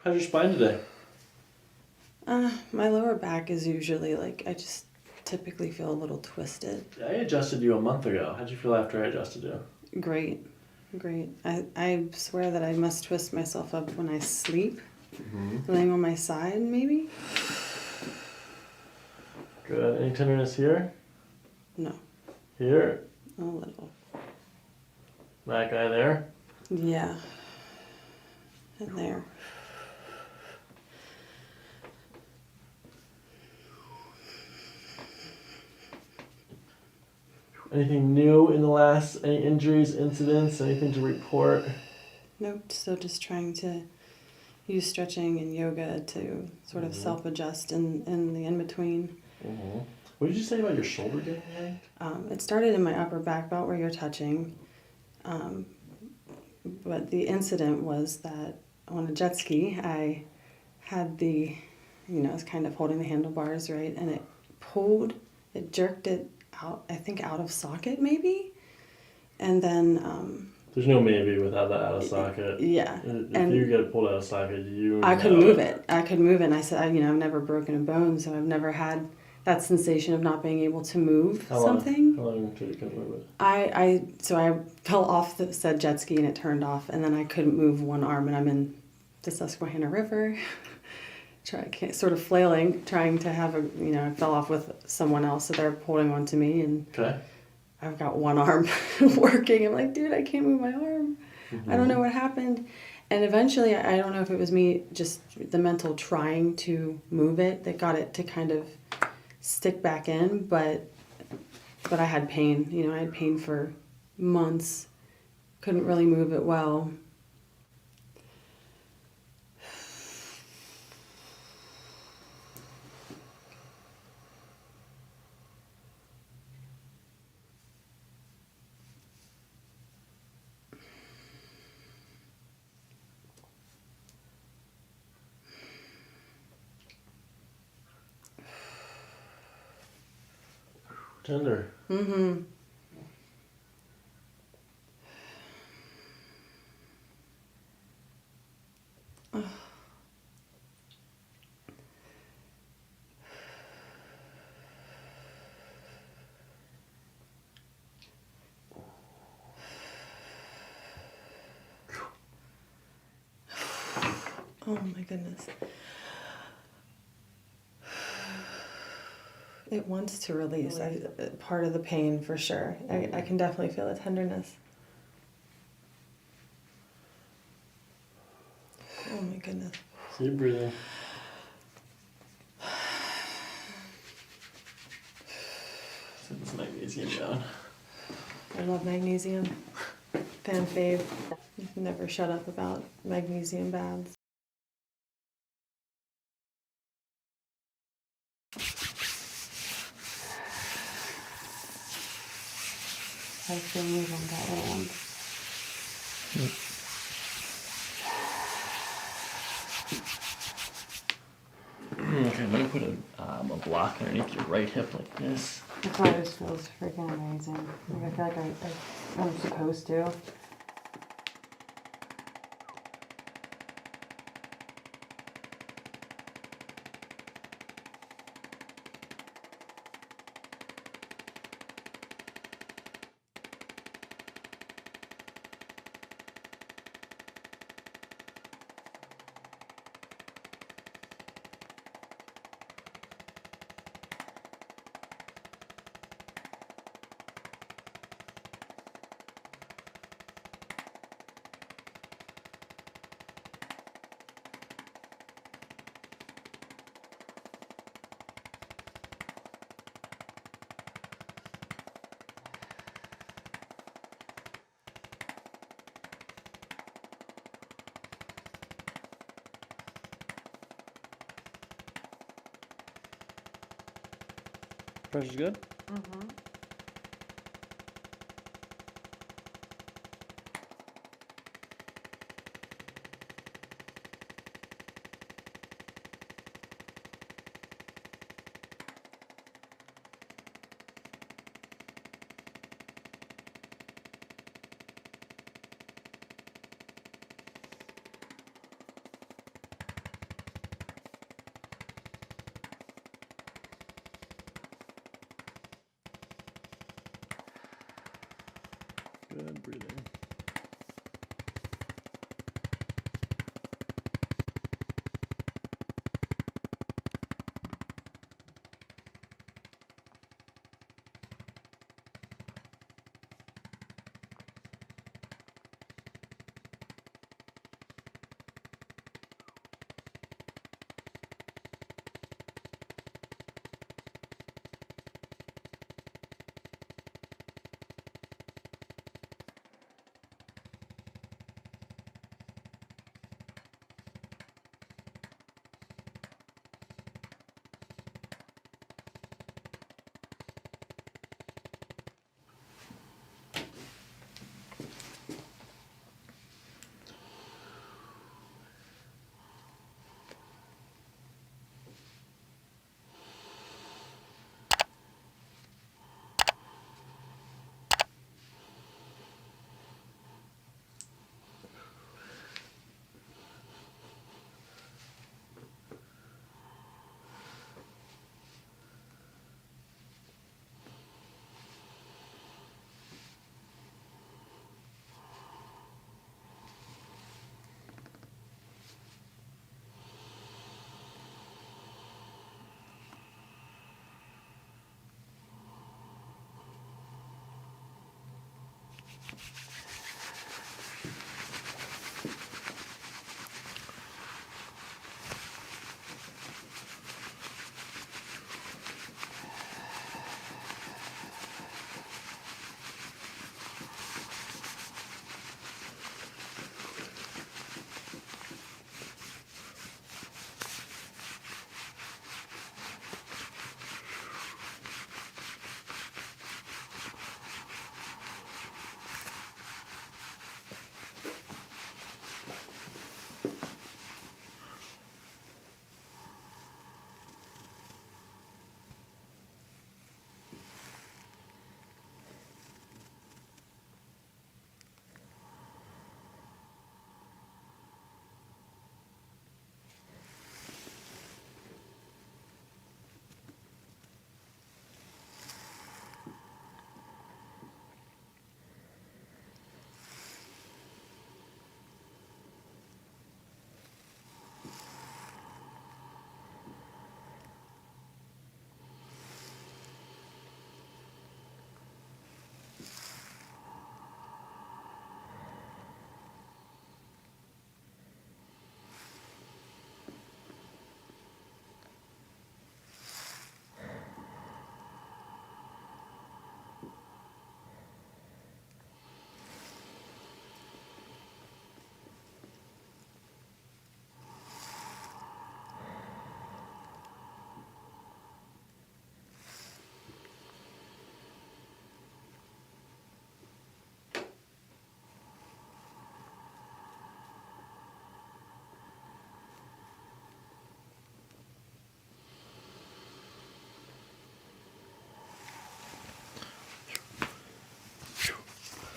How's your spine today? My lower back is usually I just typically feel a little twisted. I adjusted you a month ago. How'd you feel after I adjusted you? Great, great. I swear that I must twist myself up when I sleep, laying on my side maybe? Good. Any tenderness here? No, Here? a little. That guy there? Yeah, and there. Anything new in the last, any injuries, incidents, anything to report? Nope, still just trying to use stretching and yoga to sort of self-adjust in the in-between. What did you say about your shoulder getting yanked? It started in my upper back belt where you're touching, but the incident was that on a jet ski, I had I was kind of holding the handlebars, right, and it jerked it out, I think out of socket maybe, and then There's no maybe without that out of socket. yeah, If you get it pulled out of socket, I could move it. I could move it, and I said, I've never broken a bone, so I've never had that sensation of not being able to move something. How long until you can move it? So I fell off the said jet ski and it turned off, and then I couldn't move one arm, and I'm in the Susquehanna River, sort of flailing, trying to have I fell off with someone else, so they're holding on to me, and Okay. I've got one arm working. I'm like, dude, I can't move my arm. I don't know what happened. And eventually, I don't know if it was me, just the mental trying to move it that got it to kind of stick back in, but I had pain. I had pain for months. Couldn't really move it well. Tender. Mm-hmm. Oh my goodness. It wants to release. Part of the pain for sure. I can definitely feel the tenderness. Oh my goodness. See you breathing. Set this magnesium down. I love magnesium. Fan fave. You can never shut up about magnesium baths. I feel move on that little one. Okay, I'm gonna put a block underneath your right hip like this. That's why this feels freaking amazing. I feel like I'm supposed to. Pressure's good? Mm-hmm. Good breathing.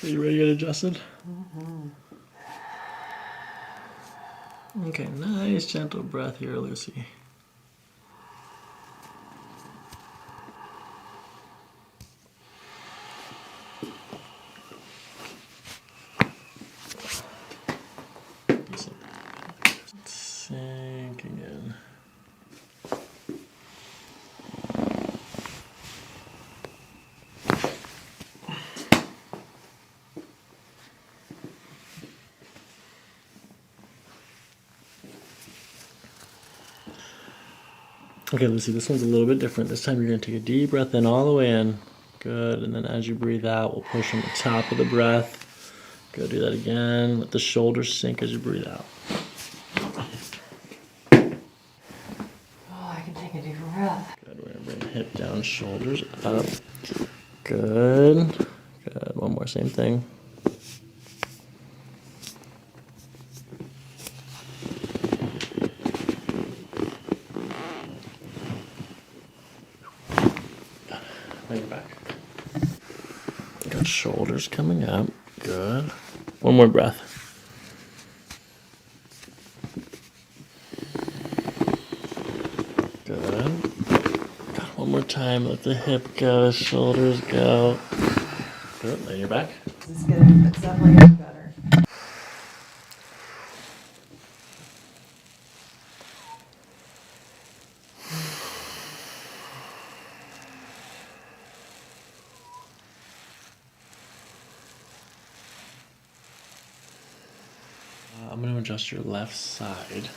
Are you ready to get adjusted? Mm-hmm. Okay, nice gentle breath here, Lucy. Sinking in. Okay, Lucy, this one's a little bit different. This time you're going to take a deep breath in all the way in. Good. And then as you breathe out, we'll push on the top of the breath. Go do that again. Let the shoulders sink as you breathe out. Oh, I can take a deeper breath. Good. We're going to bring hip down, shoulders up. Good. Good. One more, same thing. Lay your back. Got shoulders coming up. Good. One more breath. Good. God, one more time. Let the hip go, shoulders go. Good. Lay your back. It's definitely getting better. I'm going to adjust your left side.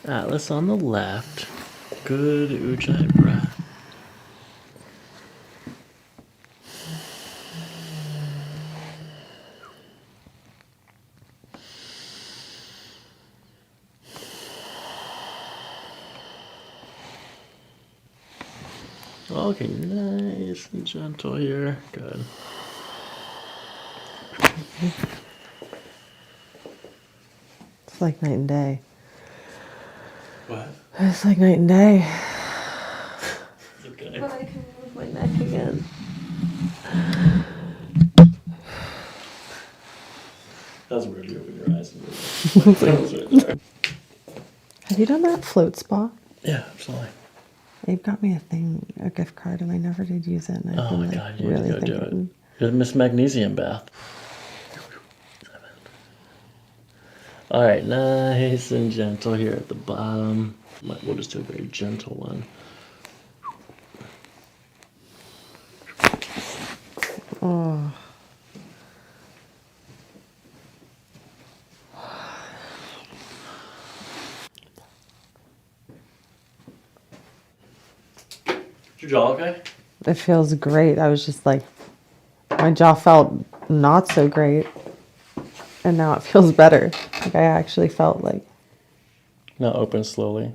Atlas on the left. Good Ujjayi breath. Okay, nice and gentle here. Good. It's like night and day. What? It's like night and day. Okay. But I can move my neck again. That's weird. You open your eyes and move. Have you done that float spa? Yeah, absolutely. Abe got me a gift card, and I never did use it. And I've Oh been my like god, you need really to go do it. thinking. You're the Miss Magnesium bath. Alright, nice and gentle here at the bottom. We'll just do a very gentle one. Oh. Is your jaw okay? It feels great. I was just like, my jaw felt not so great. And now it feels better. Like I actually felt like, Now open slowly.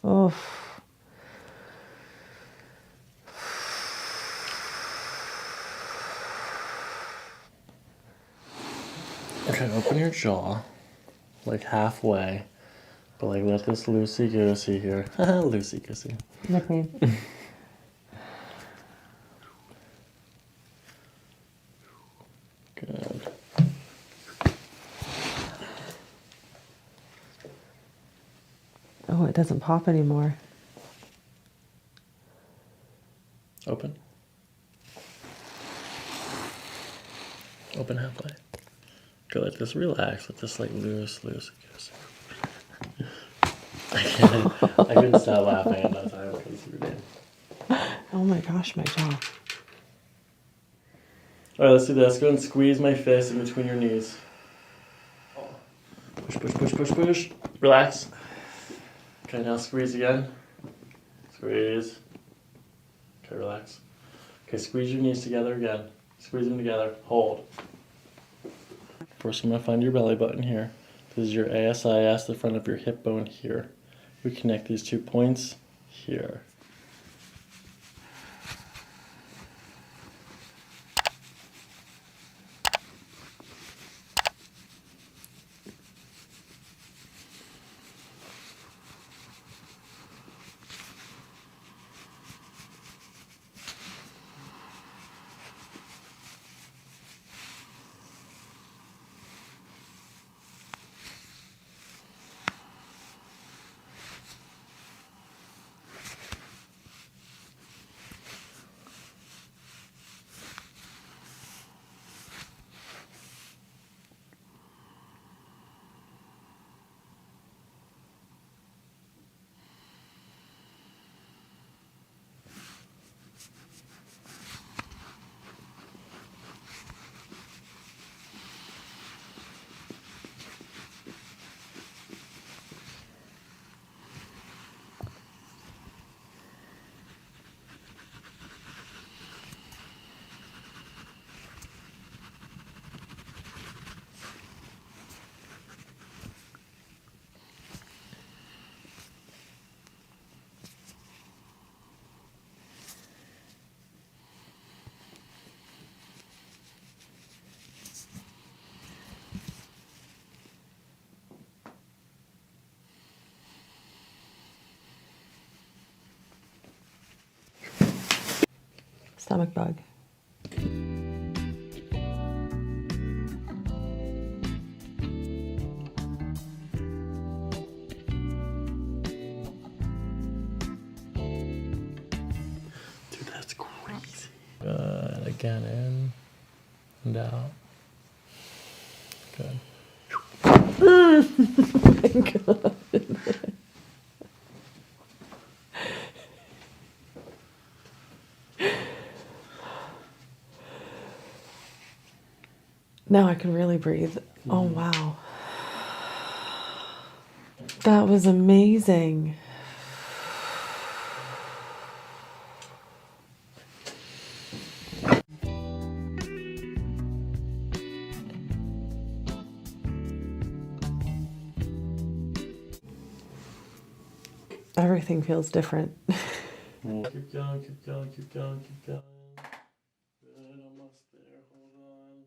oh. Okay, open your jaw. Like halfway. But like let this loosey-goosey here. Loosey-goosey. Nickname. Good. Oh, it doesn't pop anymore. Open. Open halfway. Go let this relax. Let this like loosey-goosey. I couldn't stop laughing at that time because you were doing. Oh my gosh, my jaw. Alright, let's do this. Go and squeeze my fist in between your knees. Push, push, push, push, push. Relax. Okay, now squeeze again. Squeeze. Okay, relax. Okay, squeeze your knees together again. Squeeze them together. Hold. First, I'm going to find your belly button here. This is your ASIS, the front of your hip bone here. We connect these 2 points here. Stomach bug. again, in and out. Good. Oh my God. Now I can really breathe. Oh, wow. That was amazing. Everything feels different. Keep going, keep going, keep going, keep going. Good, almost there. Hold on.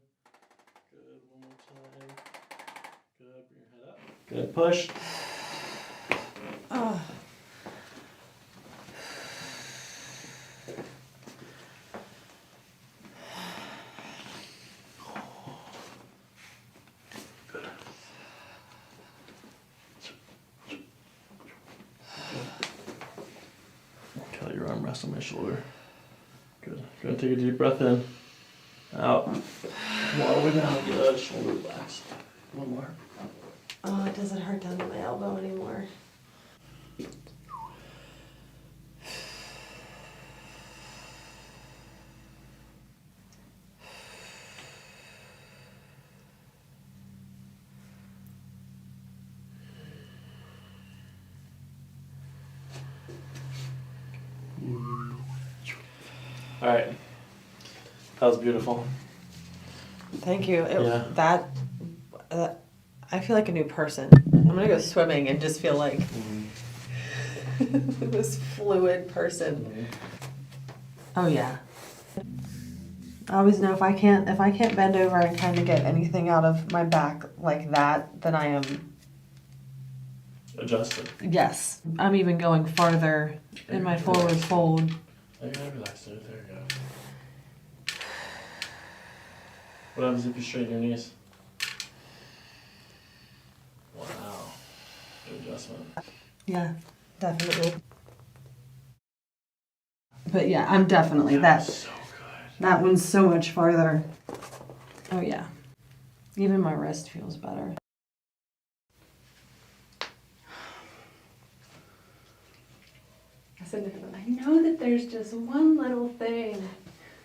Good, one more time. Good, bring your head up. Good, push. Oh. Feel your arm rest on my shoulder. Good. Go and take a deep breath in. Out. Come all the way down. Good. Shoulder relaxed. One more. Oh, it doesn't hurt down at my elbow anymore. All right. That was beautiful. Thank you. Yeah. I feel like a new person. I'm gonna go swimming and just feel like this fluid person. Oh yeah. I always know if I can't bend over and kind of get anything out of my back like that, then I am. Adjusted. Yes. I'm even going farther in my forward fold. I gotta relax there. There you go. What happens if you straighten your knees? Wow. Good adjustment. Yeah, definitely. But yeah, I'm definitely That was so good. That one's so much farther. Oh yeah. Even my wrist feels better. I said to him, I know that there's just one little thing